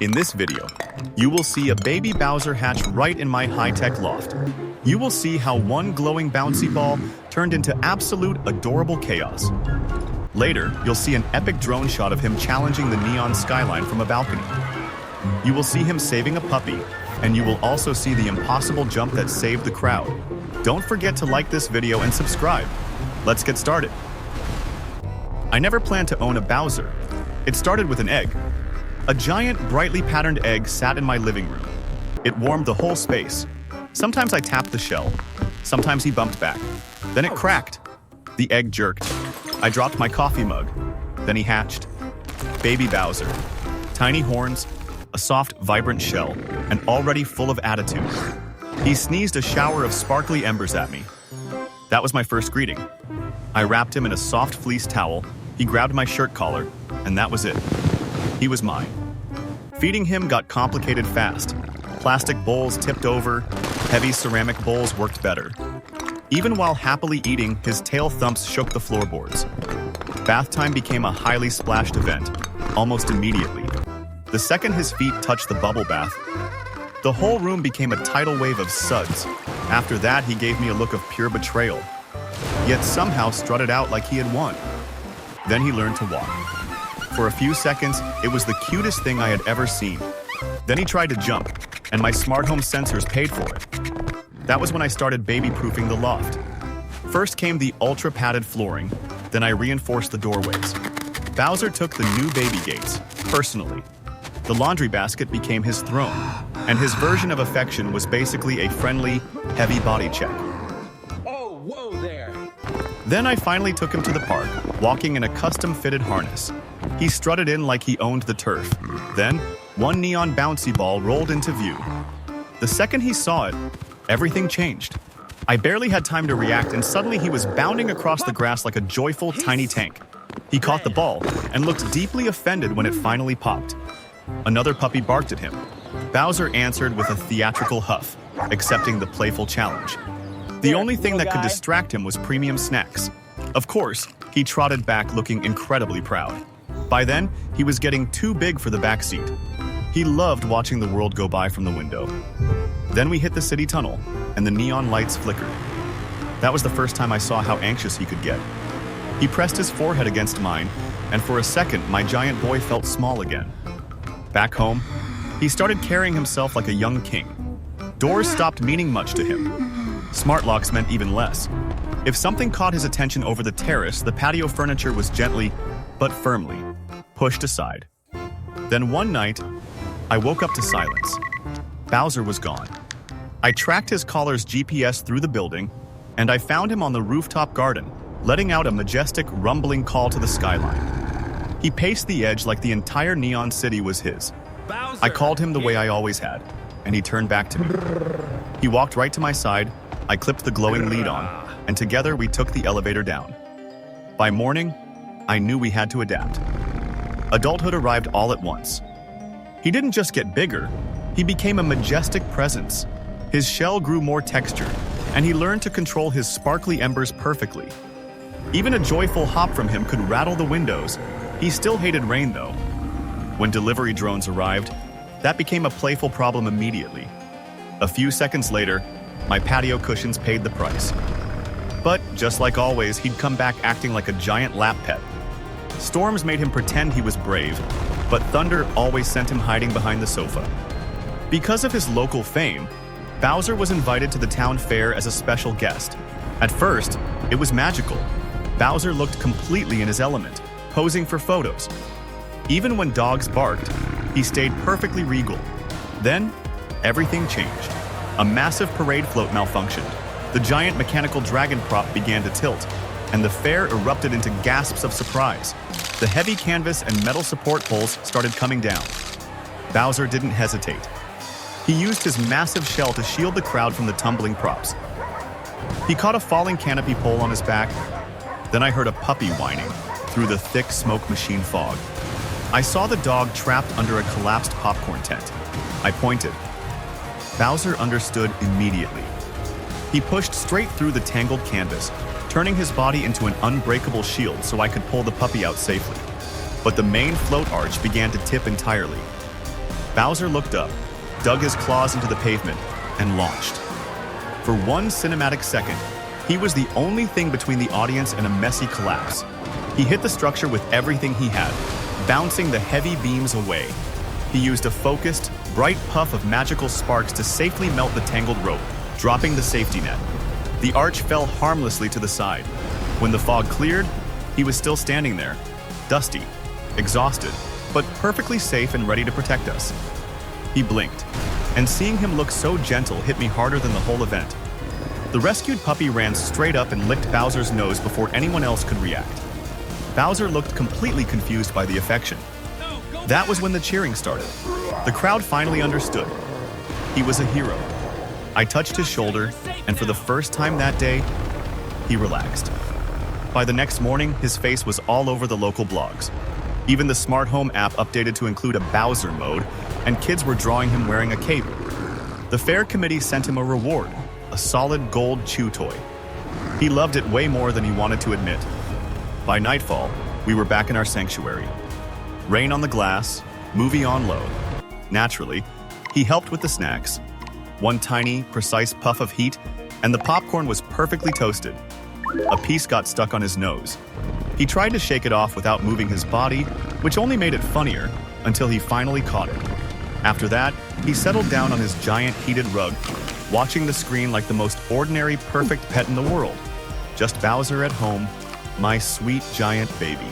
In this video, you will see a baby Bowser hatch right in my high-tech loft. You will see how one glowing bouncy ball turned into absolute adorable chaos. Later, you'll see an epic drone shot of him challenging the neon skyline from a balcony. You will see him saving a puppy, and you will also see the impossible jump that saved the crowd. Don't forget to like this video and subscribe. Let's get started. I never planned to own a Bowser. It started with an egg. A giant, brightly patterned egg sat in my living room. It warmed the whole space. Sometimes I tapped the shell. Sometimes he bumped back. Then it cracked. The egg jerked. I dropped my coffee mug. Then he hatched. Baby Bowser. Tiny horns, a soft, vibrant shell, and already full of attitude. He sneezed a shower of sparkly embers at me. That was my first greeting. I wrapped him in a soft fleece towel. He grabbed my shirt collar, and that was it. He was mine. Feeding him got complicated fast. Plastic bowls tipped over, heavy ceramic bowls worked better. Even while happily eating, his tail thumps shook the floorboards. Bath time became a highly splashed event, almost immediately. The second his feet touched the bubble bath, the whole room became a tidal wave of suds. After that, he gave me a look of pure betrayal, yet somehow strutted out like he had won. Then he learned to walk. For a few seconds, it was the cutest thing I had ever seen. Then he tried to jump, and my smart home sensors paid for it. That was when I started baby-proofing the loft. First came the ultra-padded flooring, then I reinforced the doorways. Bowser took the new baby gates, personally. The laundry basket became his throne, and his version of affection was basically a friendly, heavy body check. Oh, whoa there! Then I finally took him to the park, walking in a custom-fitted harness. He strutted in like he owned the turf. Then, one neon bouncy ball rolled into view. The second he saw it, everything changed. I barely had time to react, and suddenly he was bounding across the grass like a joyful, tiny tank. He caught the ball and looked deeply offended when it finally popped. Another puppy barked at him. Bowser answered with a theatrical huff, accepting the playful challenge. The only thing that could distract him was premium snacks. Of course, he trotted back looking incredibly proud. By then, he was getting too big for the back seat. He loved watching the world go by from the window. Then we hit the city tunnel, and the neon lights flickered. That was the first time I saw how anxious he could get. He pressed his forehead against mine, and for a second, my giant boy felt small again. Back home, he started carrying himself like a young king. Doors stopped meaning much to him. Smart locks meant even less. If something caught his attention over the terrace, the patio furniture was gently, but firmly, pushed aside. Then one night, I woke up to silence. Bowser was gone. I tracked his collar's GPS through the building, and I found him on the rooftop garden, letting out a majestic, rumbling call to the skyline. He paced the edge like the entire neon city was his. Bowser, I called him the way I always had, and he turned back to me. He walked right to my side, I clipped the glowing lead on, and together we took the elevator down. By morning, I knew we had to adapt. Adulthood arrived all at once. He didn't just get bigger, he became a majestic presence. His shell grew more textured, and he learned to control his sparkly embers perfectly. Even a joyful hop from him could rattle the windows. He still hated rain, though. When delivery drones arrived, that became a playful problem immediately. A few seconds later, my patio cushions paid the price. But, just like always, he'd come back acting like a giant lap pet. Storms made him pretend he was brave, but thunder always sent him hiding behind the sofa. Because of his local fame, Bowser was invited to the town fair as a special guest. At first, it was magical. Bowser looked completely in his element, posing for photos. Even when dogs barked, he stayed perfectly regal. Then, everything changed. A massive parade float malfunctioned. The giant mechanical dragon prop began to tilt, and the fair erupted into gasps of surprise. The heavy canvas and metal support poles started coming down. Bowser didn't hesitate. He used his massive shell to shield the crowd from the tumbling props. He caught a falling canopy pole on his back. Then I heard a puppy whining through the thick smoke machine fog. I saw the dog trapped under a collapsed popcorn tent. I pointed. Bowser understood immediately. He pushed straight through the tangled canvas, turning his body into an unbreakable shield so I could pull the puppy out safely. But the main float arch began to tip entirely. Bowser looked up, dug his claws into the pavement, and launched. For one cinematic second, he was the only thing between the audience and a messy collapse. He hit the structure with everything he had, bouncing the heavy beams away. He used a focused, bright puff of magical sparks to safely melt the tangled rope, dropping the safety net. The arch fell harmlessly to the side. When the fog cleared, he was still standing there, dusty, exhausted, but perfectly safe and ready to protect us. He blinked, and seeing him look so gentle hit me harder than the whole event. The rescued puppy ran straight up and licked Bowser's nose before anyone else could react. Bowser looked completely confused by the affection. That was when the cheering started. The crowd finally understood. He was a hero. I touched his shoulder, and for the first time that day, he relaxed. By the next morning, his face was all over the local blogs. Even the smart home app updated to include a Bowser mode, and kids were drawing him wearing a cape. The fair committee sent him a reward, a solid gold chew toy. He loved it way more than he wanted to admit. By nightfall, we were back in our sanctuary. Rain on the glass, movie on low. Naturally, he helped with the snacks. One tiny, precise puff of heat, and the popcorn was perfectly toasted. A piece got stuck on his nose. He tried to shake it off without moving his body, which only made it funnier, until he finally caught it. After that, he settled down on his giant heated rug, watching the screen like the most ordinary, perfect pet in the world. Just Bowser at home, my sweet giant baby.